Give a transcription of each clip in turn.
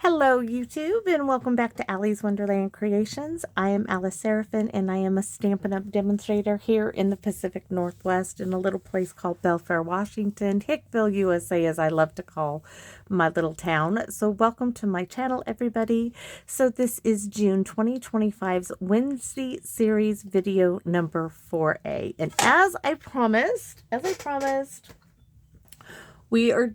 Hello YouTube and welcome back to Allie's Wonderland Creations. I am Alice Seraphin and I am a Stampin' Up! Demonstrator here in the Pacific Northwest in a little place called Belfair, Washington, Hickville, USA, as I love to call my little town. So welcome to my channel, everybody. So this is June 2025's Wednesday series video number 4A. And as I promised, we are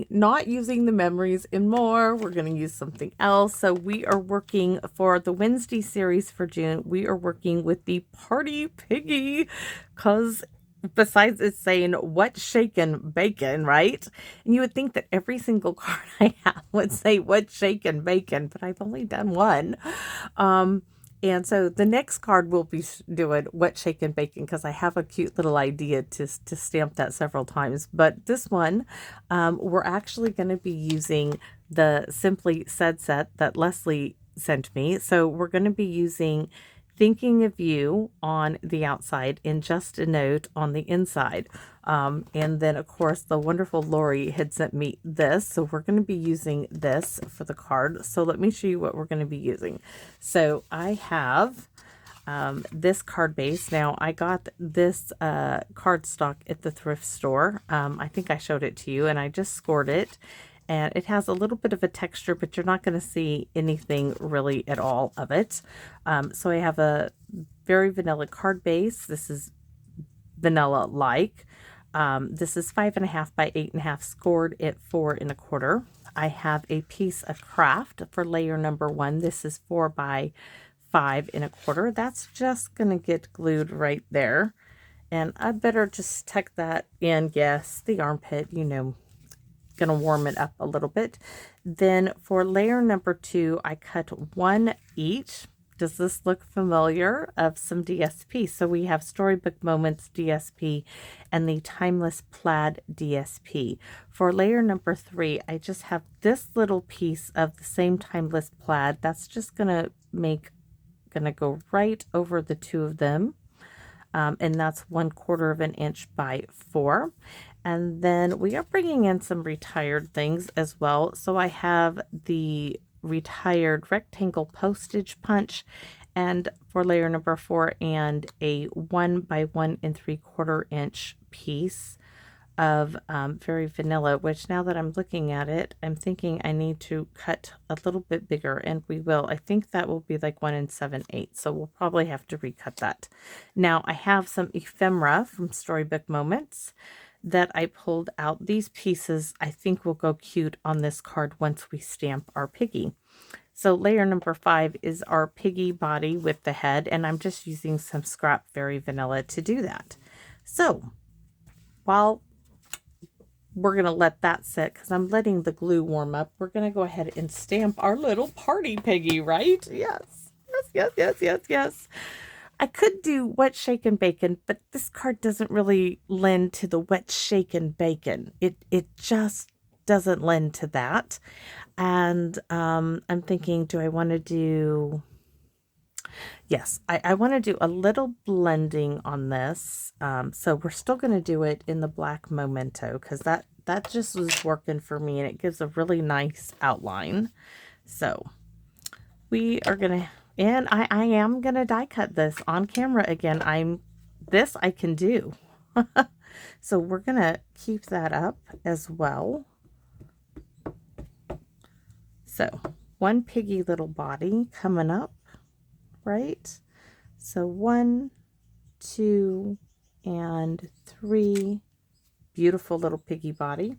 not using the memories anymore. We're going to use something else. So we are working for the Wednesday series for June. We are working with the Party Piggy because besides it's saying what's shakin' bacon, right? And you would think that every single card I have would say what's shakin' bacon, but I've only done one. And so the next card will be doing What Shaken Bacon because I have a cute little idea to stamp that several times. But this one, we're actually going to be using the Simply Said set that Leslie sent me. So we're going to be using Thinking of You on the outside and Just a Note on the inside. And then, of course, the wonderful Lori had sent me this. So we're going to be using this for the card. So let me show you what we're going to be using. So I have this card base. Now, I got this cardstock at the thrift store. I think I showed it to you, and I just scored it. And it has a little bit of a texture, but you're not going to see anything really at all of it. So I have a very vanilla card base. This is vanilla-like. This is 5.5 by 8.5, scored at 4 1/4. I have a piece of craft for layer number 1. This is 4 by 5 1/4. That's just going to get glued right there. And I better just tuck that in. Yes, the armpit, you know, going to warm it up a little bit. Then for layer number 2, I cut 1 each. Does this look familiar? Of some DSP. So we have Storybook Moments DSP and the Timeless Plaid DSP. For layer number 3, I just have this little piece of the same Timeless Plaid. That's just gonna go right over the two of them. And that's 1/4 inch by 4. And then we are bringing in some retired things as well. So I have the retired rectangle postage punch, and for layer number 4, and a 1 by 1 3/4 inch piece of very vanilla, which now that I'm looking at it, I'm thinking I need to cut a little bit bigger, and we will. I think that will be like 1 7/8, so we'll probably have to recut that. Now I have some ephemera from Storybook Moments that I pulled out. These pieces I think will go cute on this card once we stamp our Piggy. So layer number 5 is our Piggy body with the head, and I'm just using some scrap Very Vanilla to do that. So while we're going to let that sit because I'm letting the glue warm up, we're going to go ahead and stamp our little Party Piggy, right? Yes. Yes. I could do Wet Shaken Bacon, but this card doesn't really lend to the Wet Shaken Bacon. It just doesn't lend to that. And I'm thinking, do I want to do... Yes, I want to do a little blending on this. So we're still going to do it in the black Memento because that just was working for me, and it gives a really nice outline. So we are going to... And I am going to die cut this on camera again. This I can do. So we're going to keep that up as well. So one Piggy little body coming up, right? So 1, 2, and 3. Beautiful little Piggy body.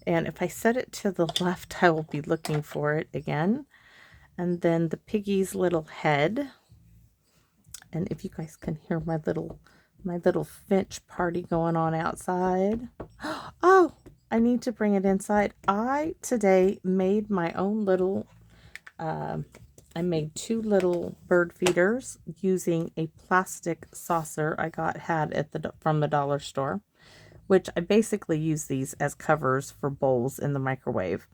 And if I set it to the left, I will be looking for it again. And then the Piggy's little head. And if you guys can hear my little finch party going on outside. Oh, I need to bring it inside. I today made my own little, I made 2 little bird feeders using a plastic saucer I had from the dollar store, which I basically use these as covers for bowls in the microwave.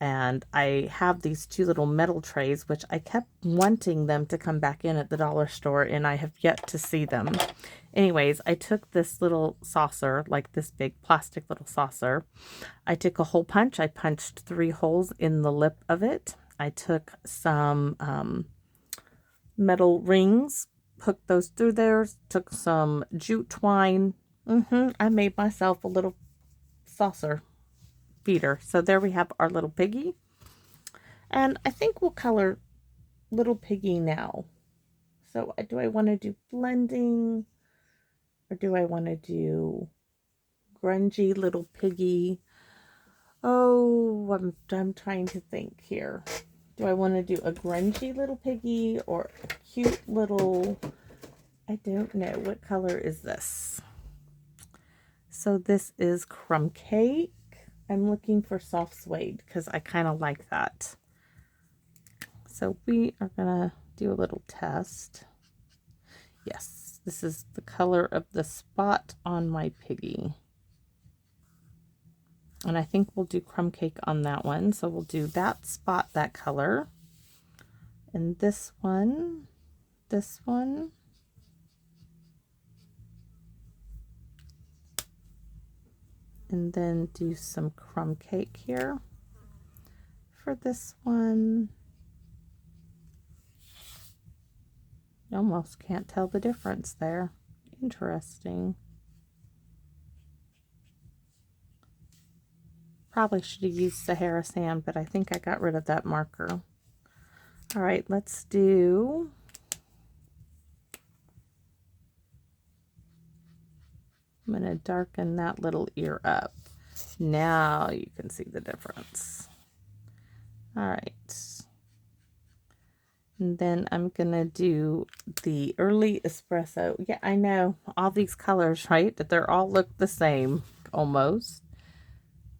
And I have these two little metal trays, which I kept wanting them to come back in at the dollar store, and I have yet to see them. Anyways, I took this little saucer, like this big plastic little saucer. I took a hole punch. I punched 3 holes in the lip of it. I took some metal rings, hooked those through there, took some jute twine. I made myself a little saucer feeder. So there we have our little piggy. And I think we'll color little piggy now. So do I want to do blending, or do I want to do grungy little piggy? Oh, I'm trying to think here. Do I want to do a grungy little piggy or a cute little, I don't know. What color is this? So this is crumb cake. I'm looking for soft suede because I kind of like that. So we are going to do a little test. Yes, this is the color of the spot on my piggy. And I think we'll do crumb cake on that one. So we'll do that spot, that color. And this one. And then do some crumb cake here for this one. You almost can't tell the difference there. Interesting. Probably should have used Sahara sand, but I think I got rid of that marker. All right, let's do I'm going to darken that little ear up. Now you can see the difference. All right. And then I'm going to do the early espresso. Yeah, I know. All these colors, right? They're all look the same, almost.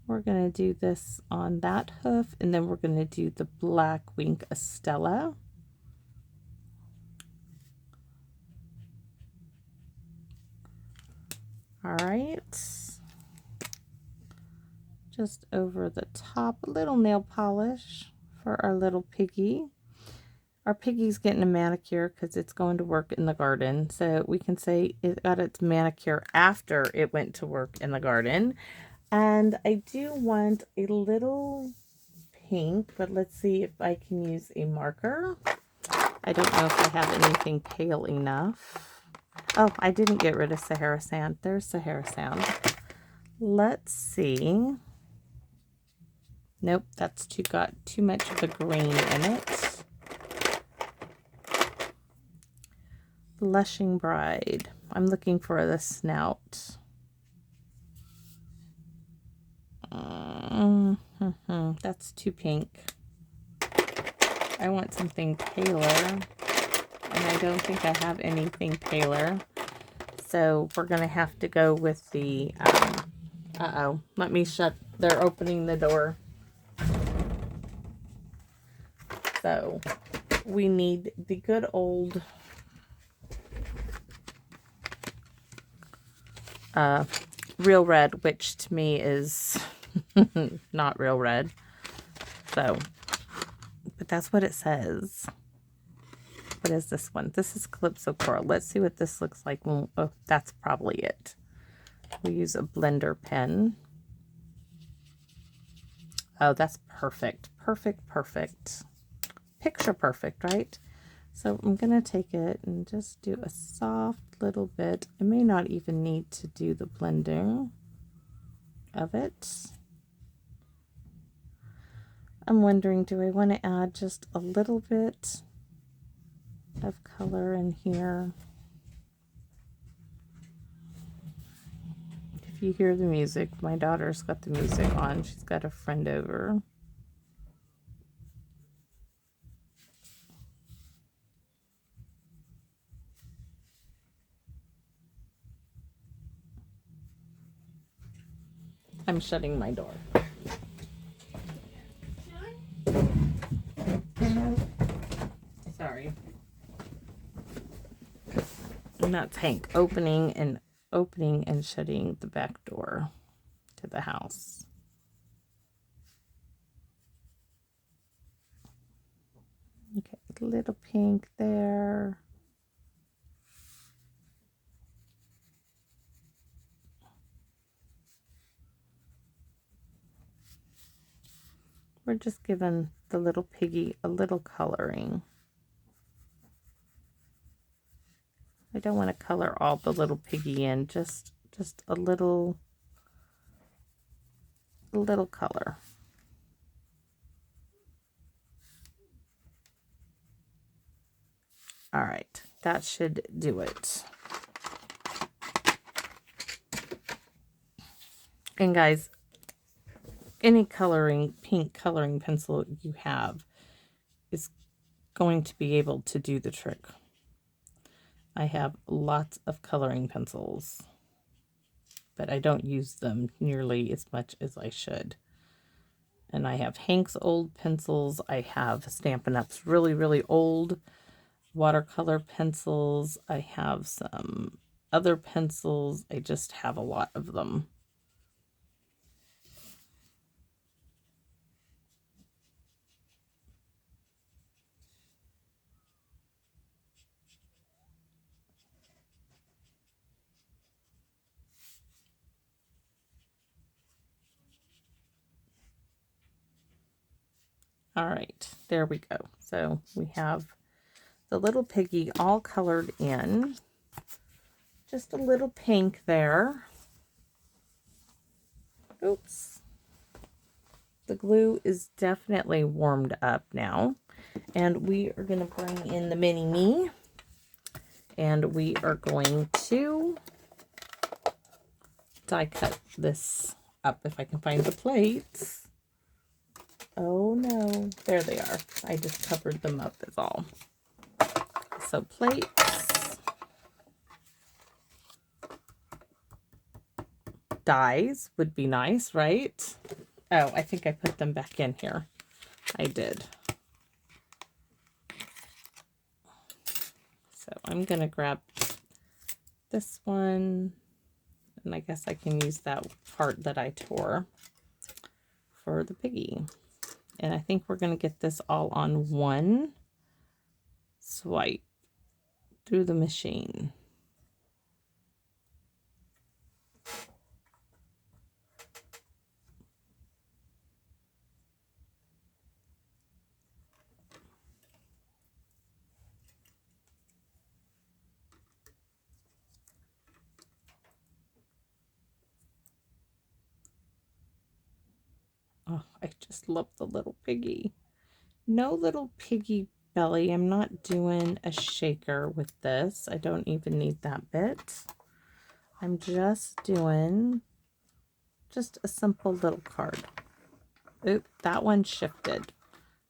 We're going to do this on that hoof. And then we're going to do the black wink Estella. All right. Just over the top, a little nail polish for our little piggy. Our piggy's getting a manicure because it's going to work in the garden. So we can say it got its manicure after it went to work in the garden. And I do want a little pink, but let's see if I can use a marker. I don't know if I have anything pale enough. Oh, I didn't get rid of Sahara sand. There's Sahara sand. Let's see. Nope, that's got too much of the green in it. Blushing Bride. I'm looking for the snout. That's too pink. I want something paler, and I don't think I have anything paler. So we're going to have to go with the, let me shut, they're opening the door. So we need the good old real red, which to me is not real red. So, but that's what it says. What is this one? This is Calypso Coral. Let's see what this looks like. Oh, that's probably it. We use a blender pen. Oh, that's perfect. Perfect. Picture perfect, right? So I'm going to take it and just do a soft little bit. I may not even need to do the blending of it. I'm wondering, do I want to add just a little bit of color in here? If you hear the music, my daughter's got the music on. She's got a friend over. I'm shutting my door. Sorry. And that's Hank opening and shutting the back door to the house. little pink there. We're just giving the little piggy a little coloring. I don't want to color all the little piggy in, just a little color. All right, that should do it. And guys, any pink coloring pencil you have is going to be able to do the trick. I have lots of coloring pencils, but I don't use them nearly as much as I should. And I have Hank's old pencils. I have Stampin' Up's really, really old watercolor pencils. I have some other pencils. I just have a lot of them. All right, there we go. So we have the little piggy all colored in. Just a little pink there. Oops. The glue is definitely warmed up now. And we are going to bring in the mini me. And we are going to die cut this up if I can find the plates. Oh no, there they are. I just covered them up is all. So plates, dies would be nice, right? Oh, I think I put them back in here. I did. So I'm gonna grab this one, and I guess I can use that part that I tore for the piggy. And I think we're going to get this all on one swipe through the machine. Oh, I just love the little piggy. No little piggy belly. I'm not doing a shaker with this. I don't even need that bit. I'm just doing just a simple little card. Oop, that one shifted.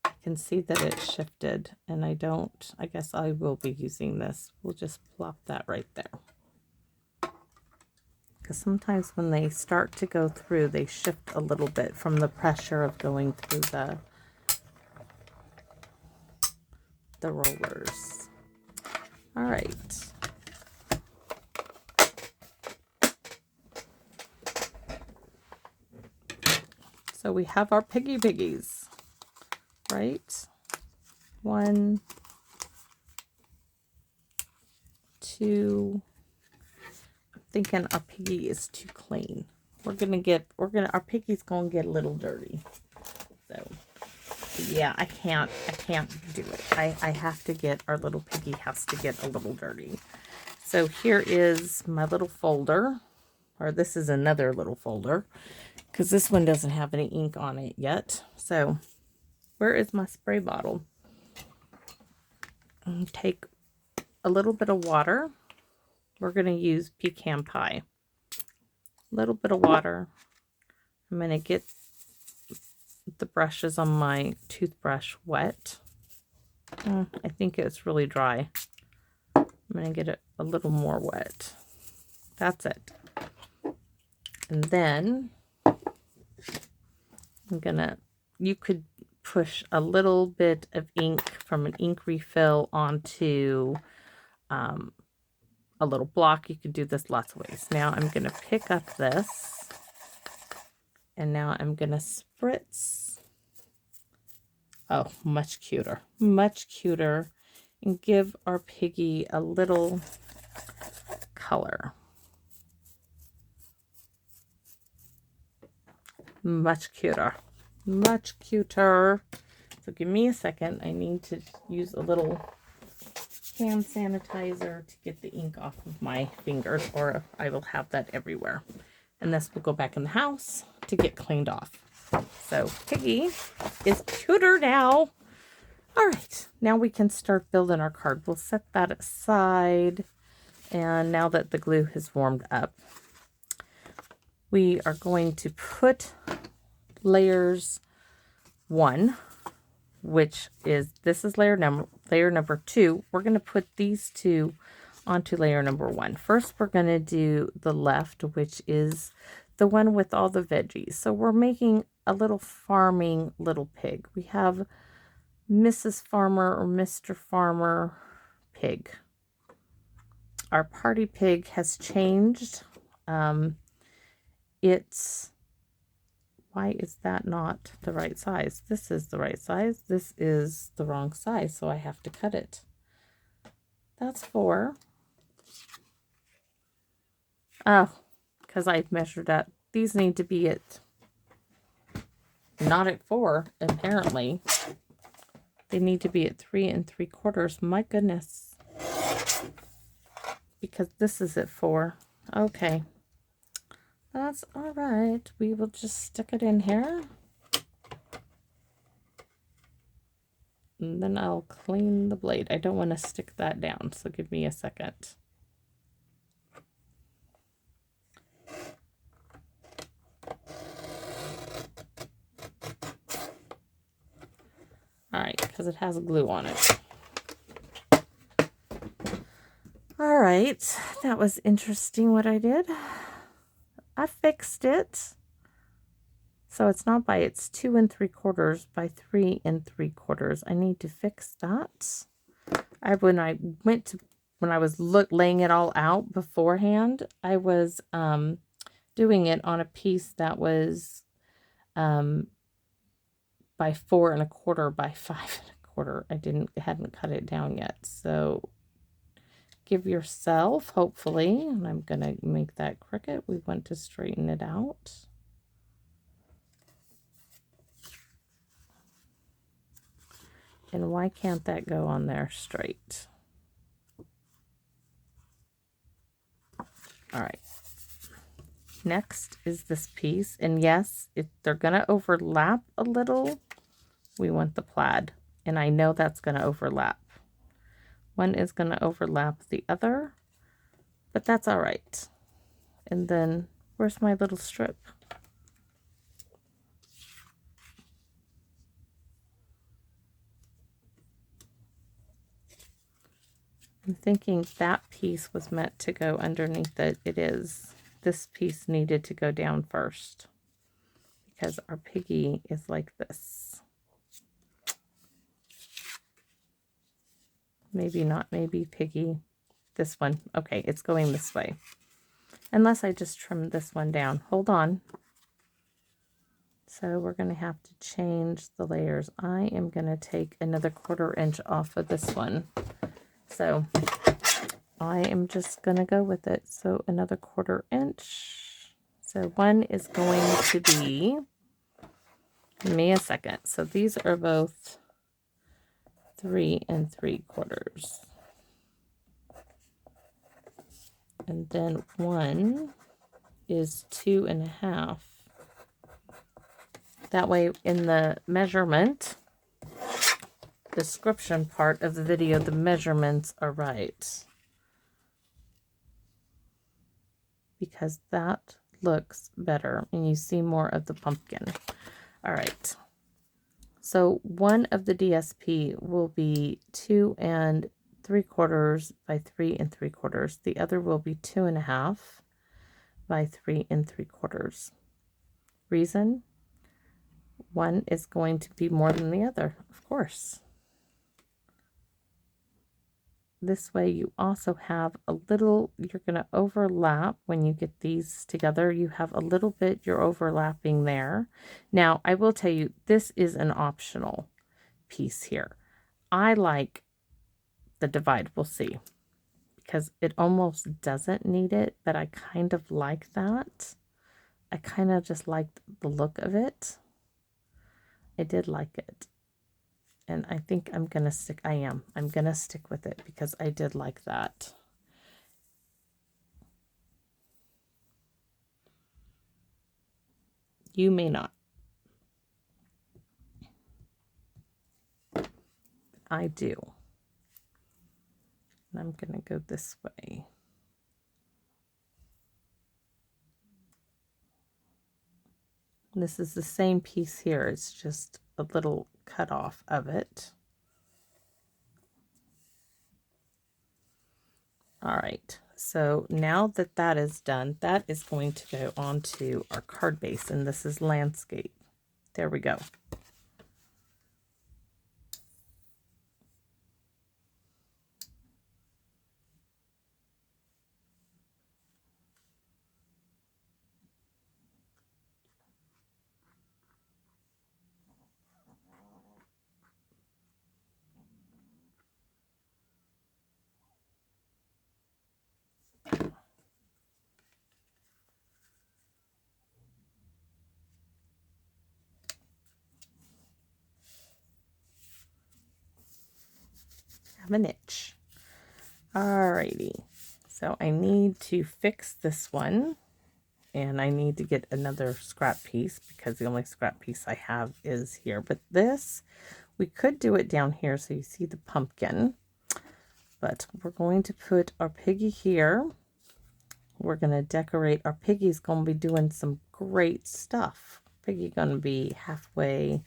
I can see that it shifted, and I guess I will be using this. We'll just plop that right there. Because sometimes when they start to go through, they shift a little bit from the pressure of going through the rollers. All right. So we have our piggies, right? 1, 2. I'm thinking our piggy is too clean. Our piggy's gonna get a little dirty. So yeah, I can't do it. I have to get, our little piggy has to get a little dirty. So here is my little folder, or this is another little folder, because this one doesn't have any ink on it yet. So where is my spray bottle? Take a little bit of water. We're going to use pecan pie. A little bit of water. I'm going to get the brushes on my toothbrush wet. I think it's really dry. I'm going to get it a little more wet. That's it. And then you could push a little bit of ink from an ink refill onto a little block. You could do this lots of ways. Now I'm going to pick up this, and now I'm going to spritz Oh, much cuter. Much cuter. And give our Piggy a little color. Much cuter. Much cuter. So give me a second. I need to use a little hand sanitizer to get the ink off of my fingers, or I will have that everywhere. And this will go back in the house to get cleaned off. So Piggy is cuter now. All right, now we can start building our card. We'll set that aside. And now that the glue has warmed up, we are going to put layers 1, which is, this is layer number 2. We're going to put these 2 onto layer number 1. First, we're going to do the left, which is the one with all the veggies. So we're making a little farming little pig. We have Mrs. Farmer or Mr. Farmer pig. Our party pig has changed. Why is that not the right size? This is the right size. This is the wrong size, so I have to cut it. That's 4. Oh, because I measured that. These need to be at, not at 4, apparently. They need to be at 3 3/4. My goodness. Because this is at 4. Okay. That's all right. We will just stick it in here. And then I'll clean the blade. I don't want to stick that down, so give me a second. All right, because it has glue on it. All right, that was interesting what I did. I fixed it. So it's not by, it's 2 3/4 by 3 3/4. I need to fix that. When I was laying it all out beforehand, I was doing it on a piece that was by 4 1/4 by 5 1/4. I hadn't cut it down yet. So give yourself, hopefully, and I'm going to make that crooked. We want to straighten it out. And why can't that go on there straight? All right. Next is this piece. And yes, if they're going to overlap a little, we want the plaid. And I know that's going to overlap. One is going to overlap the other, but that's all right. And then where's my little strip? I'm thinking that piece was meant to go underneath it. It is. This piece needed to go down first because our Piggy is like this. Maybe not, maybe Piggy. This one. Okay, it's going this way. Unless I just trim this one down. Hold on. So we're going to have to change the layers. I am going to take another 1/4 inch off of this one. So I am just going to go with it. So another 1/4 inch. So one is going to be, give me a second. So these are both 3 3/4. And then one is 2 1/2. That way in the measurement description part of the video, the measurements are right. Because that looks better and you see more of the pumpkin. All right. So one of the DSP will be 2 3/4 by 3 3/4. The other will be 2 1/2 by 3 3/4. Reason? One is going to be more than the other, of course. This way you also have a little, you're going to overlap when you get these together. You have a little bit, you're overlapping there. Now, I will tell you, this is an optional. piece here. I like the divide. We'll see. Because it almost doesn't need it, but I kind of like that. I kind of just liked the look of it. I did like it. And I think I'm going to stick, I'm going to stick with it because I did like that. You may not. I do. And I'm going to go this way. This is the same piece here. It's just a little cut off of it. All right. So now that that is done, that is going to go onto our card base, and this is landscape. There we go. Have an itch. Alrighty. So I need to fix this one, and I need to get another scrap piece because the only scrap piece I have is here. But this, we could do it down here so you see the pumpkin. But we're going to put our piggy here. We're going to decorate. Our piggy's going to be doing some great stuff. Piggy going to be halfway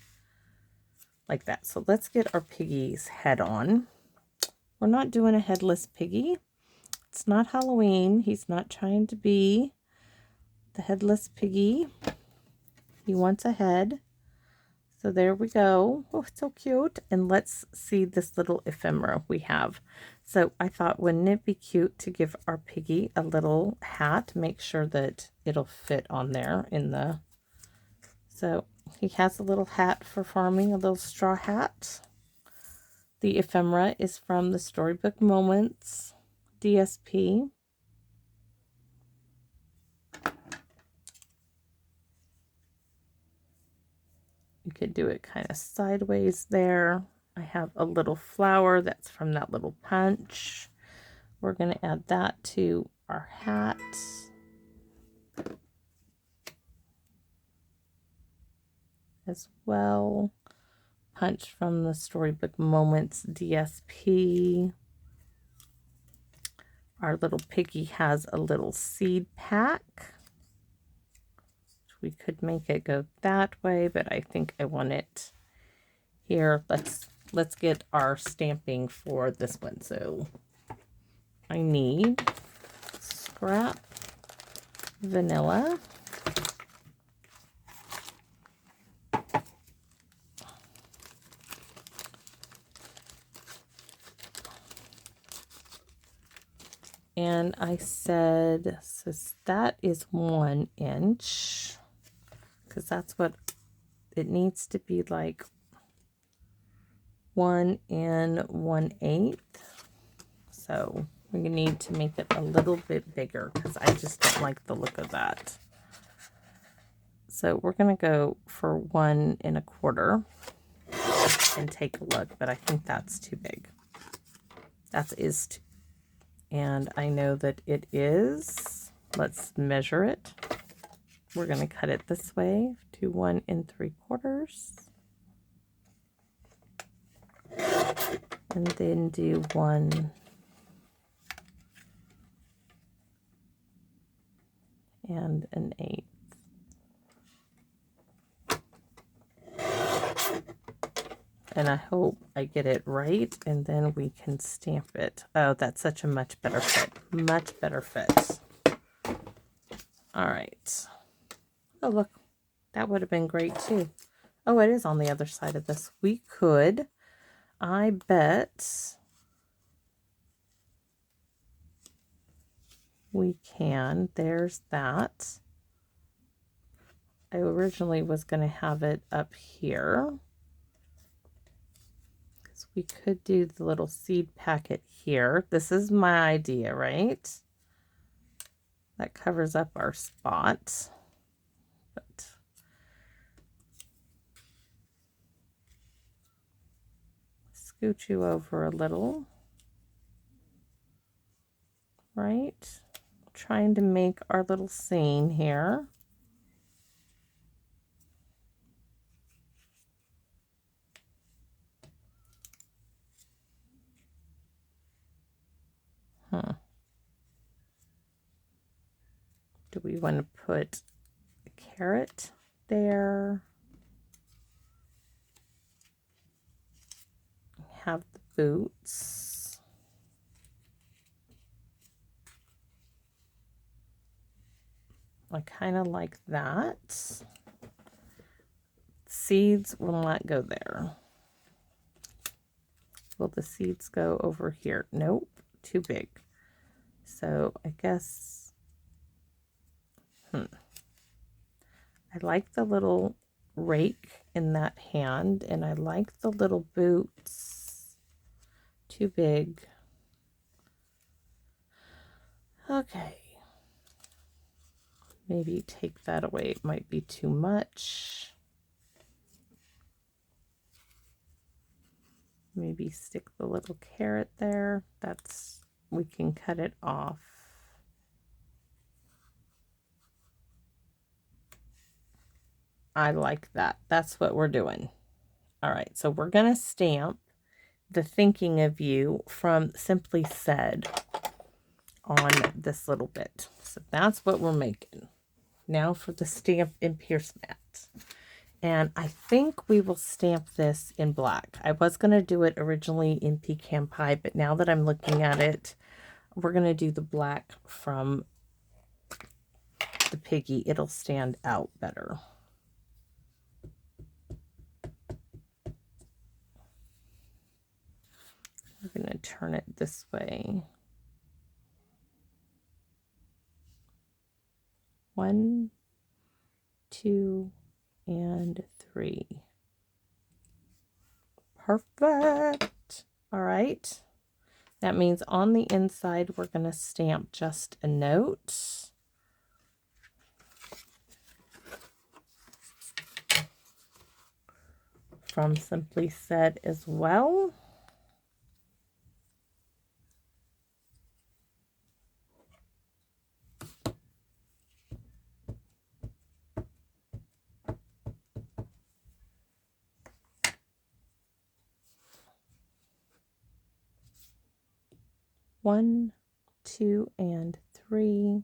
like that. So let's get our piggy's head on. We're not doing a headless piggy. It's not Halloween. He's not trying to be the headless piggy. He wants a head. So there we go. Oh, it's so cute. And let's see this little ephemera we have. So I thought, wouldn't it be cute to give our piggy a little hat? Make sure that it'll fit on there in the... So he has a little hat for farming, a little straw hat. The ephemera is from the Storybook Moments DSP. You could do it kind of sideways there. I have a little flower that's from that little punch. We're going to add that to our hat. As well. Punch from the Storybook Moments DSP. Our little piggy has a little seed pack. We could make it go that way, but I think I want it here. Let's get our stamping for this one. So I need scrap vanilla. And I said, so that is 1 inch, because that's what it needs to be, like 1 1/8. So we need to make it a little bit bigger because I just don't like the look of that. So we're going to go for 1 1/4 and take a look, but I think that's too big. That is too. And I know that it is. Let's measure it. We're going to cut it this way to 1 3/4. And then do 1 1/8. And I hope I get it right, and then we can stamp it. Oh, that's such a much better fit. Much better fit. All right. Oh, look. That would have been great, too. Oh, it is on the other side of this. We could, I bet, we can. There's that. I originally was going to have it up here. we could do the little seed packet here. This is my idea, right? That covers up our spot. But scoot you over a little. Right? Trying to make our little scene here. Do we want to put a carrot there? Have the boots. I kind of like that. Seeds will not go there. Will the seeds go over here? Nope, too big. So I guess, I like the little rake in that hand, and I like the little boots. Too big. Okay. Maybe take that away. It might be too much. Maybe stick the little carrot there. That's, we can cut it off. I like that. That's what we're doing. All right, so we're going to stamp the thinking of you from Simply Said on this little bit. So that's what we're making. Now for the stamp and pierce mat. And I think we will stamp this in black. I was going to do it originally in pecan pie, but now that I'm looking at it, we're going to do the black from the Piggy. It'll stand out better. We're going to turn it this way. 1, 2, and 3. Perfect. All right. That means on the inside, we're going to stamp just a note. From Simply Said as well. One, 2, and 3.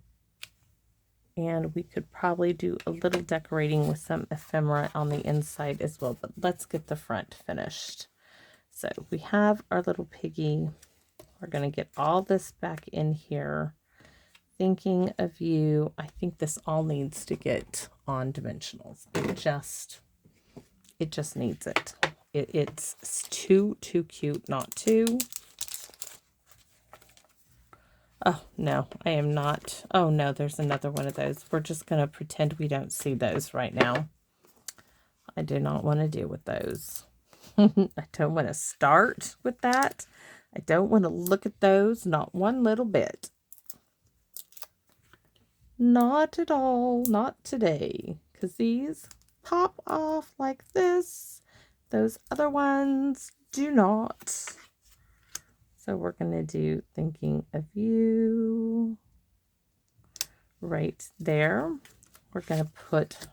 And we could probably do a little decorating with some ephemera on the inside as well. But let's get the front finished. So we have our little Piggy. We're going to get all this back in here. Thinking of you. I think this all needs to get on dimensionals. It just needs it. It's too cute not to. Oh, no, I am not. Oh, no, there's another one of those. We're just going to pretend we don't see those right now. I do not want to deal with those. I don't want to start with that. I don't want to look at those, not one little bit. Not at all, not today. Because these pop off like this. Those other ones do not. So we're going to do Thinking of You right there. We're going to put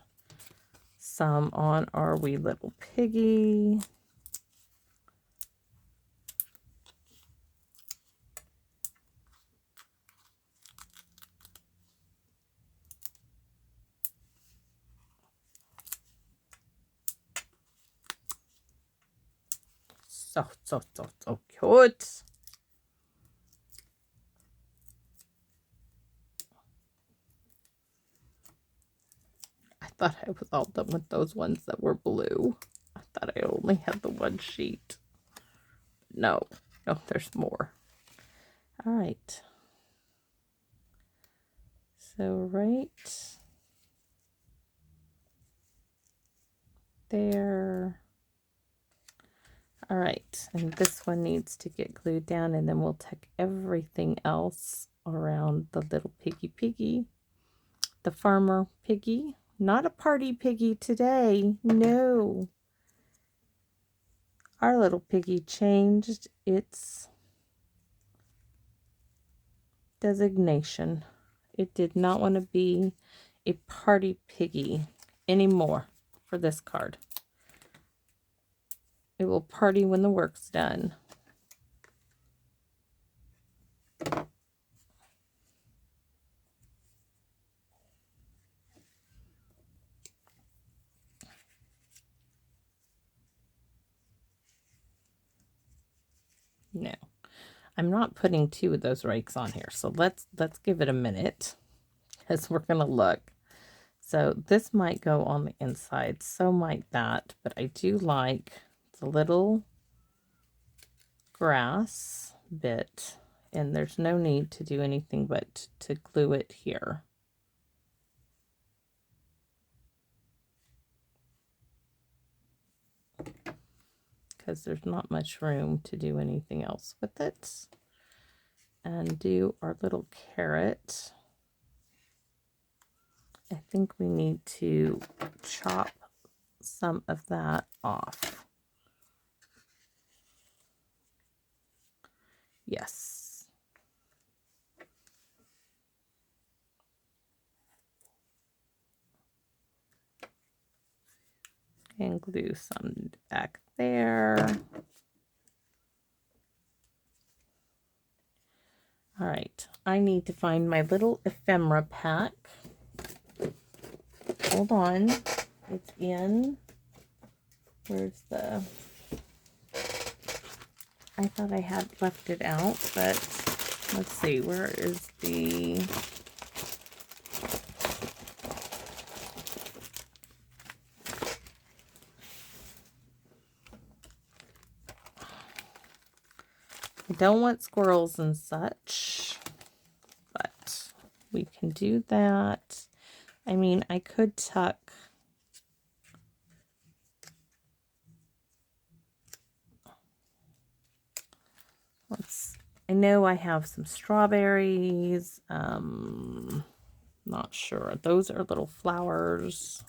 some on our wee little Piggy. So cute. I thought I was all done with those ones that were blue. I thought I only had the one sheet. No, there's more. All right. So right there. All right, and this one needs to get glued down, and then we'll tack everything else around the little piggy. The farmer piggy. Not a party piggy today. No. Our little piggy changed its designation. It did not want to be a party piggy anymore for this card. It will party when the work's done. No, I'm not putting 2 of those rakes on here, so let's give it a minute as we're gonna look. So this might go on the inside, so might that, but I do like the little grass bit, and there's no need to do anything but to glue it here. Because there's not much room to do anything else with it. And do our little carrot. I think we need to chop some of that off. Yes. And glue some back there. All right, I need to find my little ephemera pack. Hold on, it's in, where's the, I thought I had left it out, but let's see, where is the, I don't want squirrels and such, but we can do that. I mean, I could tuck I know I have some strawberries. Not sure. Those are little flowers.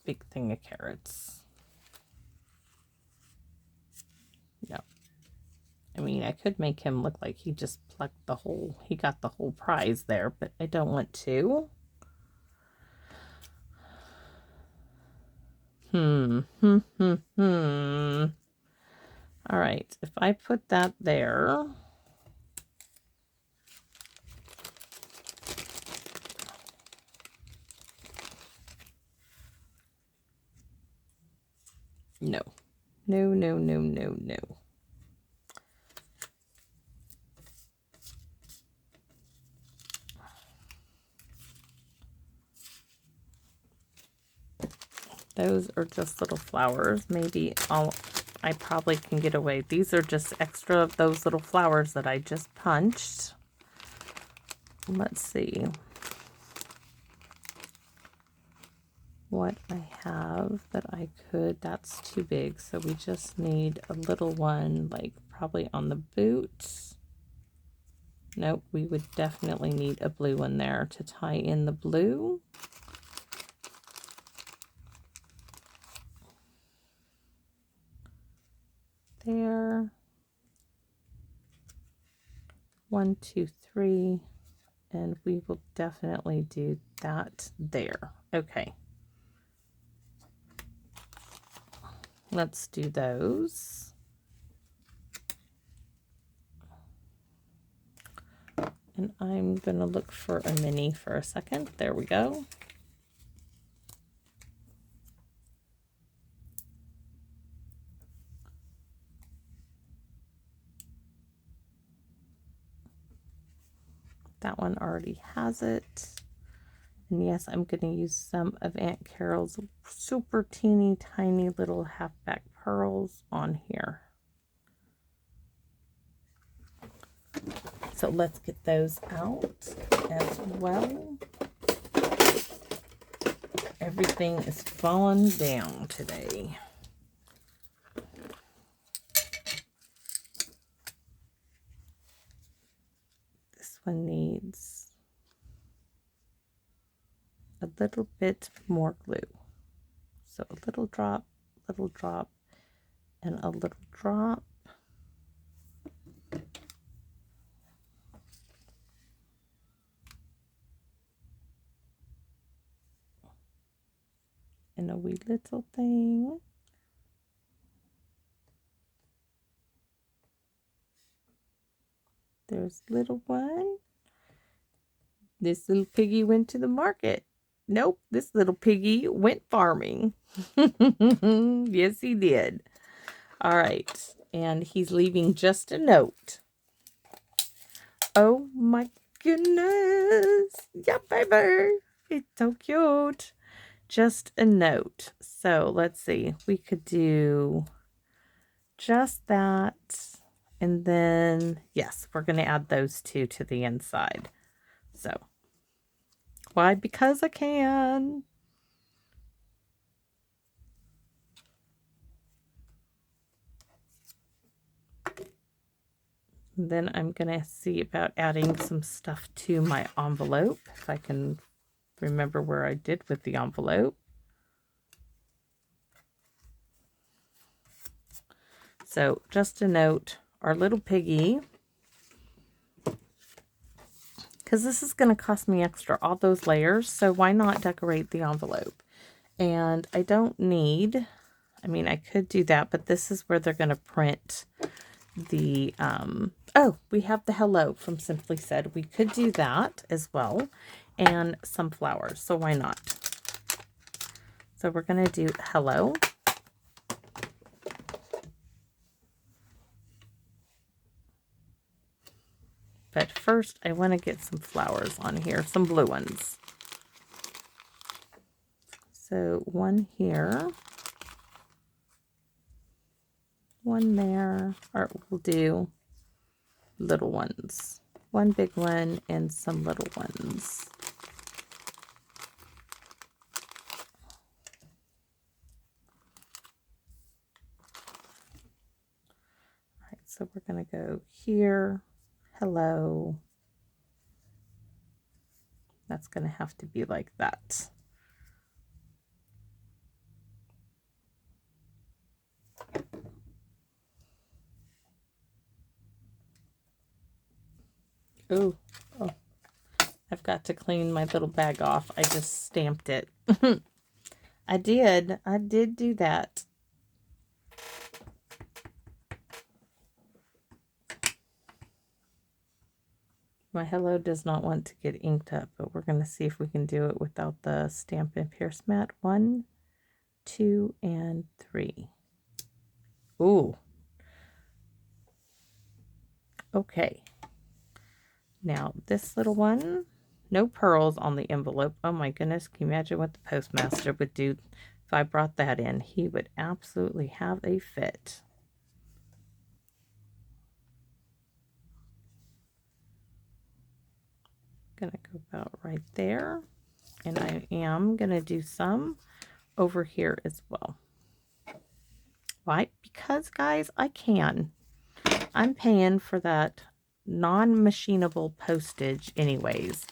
Big thing of carrots. No. I mean, I could make him look like he just plucked the whole, he got the whole prize there, but I don't want to. All right, if I put that there, no. No, no, no, no, no. Those are just little flowers. Maybe I probably can get away. These are just extra of those little flowers that I just punched. Let's see what I have that I could. That's too big, so we just need a little one, like probably on the boots. Nope, we would definitely need a blue one there to tie in the blue. There. 1, 2, 3, and we will definitely do that there. Okay. Let's do those. And I'm gonna look for a mini for a second. There we go. That one already has it. And yes, I'm going to use some of Aunt Carol's super teeny tiny little halfback pearls on here. So let's get those out as well. Everything is falling down today. This one needs a little bit more glue. So a little drop, and a little drop. And a wee little thing. There's little one. This little piggy went to the market. Nope, this little piggy went farming. Yes, he did. All right, and he's leaving just a note. Oh my goodness. Yeah, baby. It's so cute. Just a note. So let's see. We could do just that. And then, yes, we're going to add those two to the inside. So, why? Because I can. And then I'm going to see about adding some stuff to my envelope, if I can remember where I did with the envelope. So, just a note, our little piggy, because this is going to cost me extra, all those layers, so why not decorate the envelope? And I don't need, I mean, I could do that, but this is where they're going to print the, oh, we have the hello from Simply Said. We could do that as well, and some flowers, so why not? So we're going to do hello. But first, I want to get some flowers on here, some blue ones. So one here, one there, or we'll do little ones. One big one and some little ones. All right, so we're going to go here, hello. That's going to have to be like that. Ooh, oh, I've got to clean my little bag off. I just stamped it. I did do that. My hello does not want to get inked up, but we're going to see if we can do it without the Stampin' Pierce mat. 1, 2, and 3. Ooh. Okay. Now, this little one, no pearls on the envelope. Oh my goodness, can you imagine what the postmaster would do if I brought that in? He would absolutely have a fit. Gonna go about right there. And I am gonna do some over here as well. Why? Because, guys, I can. I'm paying for that non-machinable postage anyways.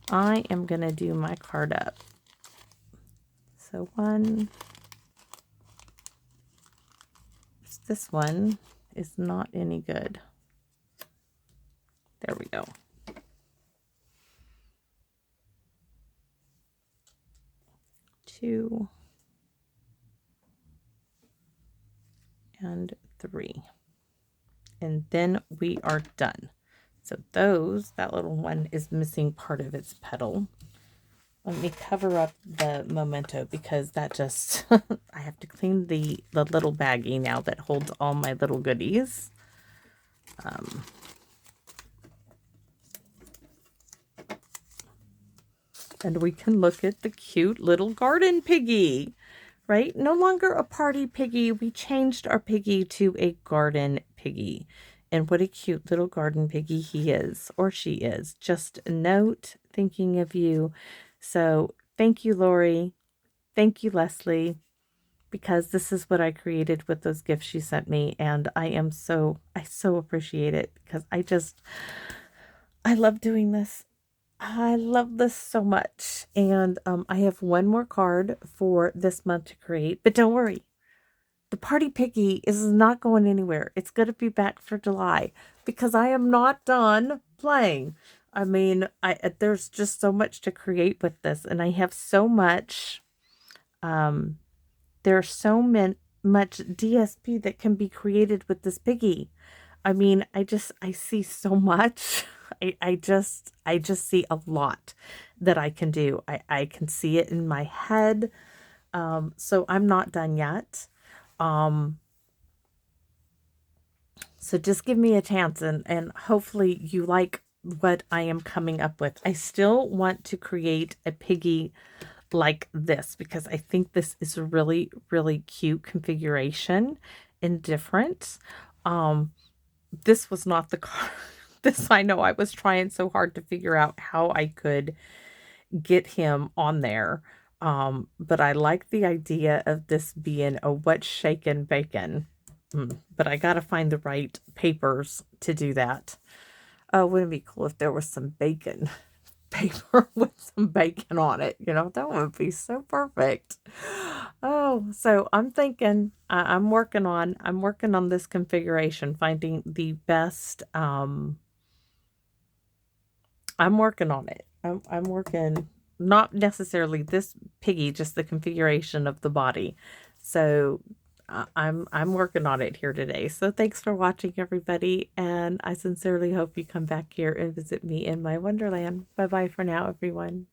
I am going to do my card up. So this one is not any good. There we go. Two and 3. And then we are done. So that little one is missing part of its petal. Let me cover up the memento because that just, I have to clean the little baggie now that holds all my little goodies. and we can look at the cute little garden piggy, right? No longer a party piggy. We changed our piggy to a garden piggy. And what a cute little garden piggy he is, or she is. Just a note thinking of you. So thank you, Lori. Thank you, Leslie, because this is what I created with those gifts you sent me. And I so appreciate it because I love doing this. I love this so much. And I have one more card for this month to create, but don't worry. The Party Piggy is not going anywhere. It's going to be back for July because I am not done playing. I mean, there's just so much to create with this, and I have so much. There's so much DSP that can be created with this piggy. I mean, I see so much. I just see a lot that I can do. I can see it in my head. So I'm not done yet. So just give me a chance and hopefully you like what I am coming up with. I still want to create a piggy like this because I think this is a really, really cute configuration and different. This was not the car. This, I know I was trying so hard to figure out how I could get him on there. But I like the idea of this being a what's shaken bacon. But I got to find the right papers to do that. Oh, wouldn't it be cool if there was some bacon paper with some bacon on it? You know, that would be so perfect. Oh, so I'm thinking I'm working on this configuration, finding the best. I'm working on it. I'm working, not necessarily this piggy, just the configuration of the body. So I'm working on it here today. So thanks for watching, everybody, and I sincerely hope you come back here and visit me in my wonderland. Bye bye for now, everyone.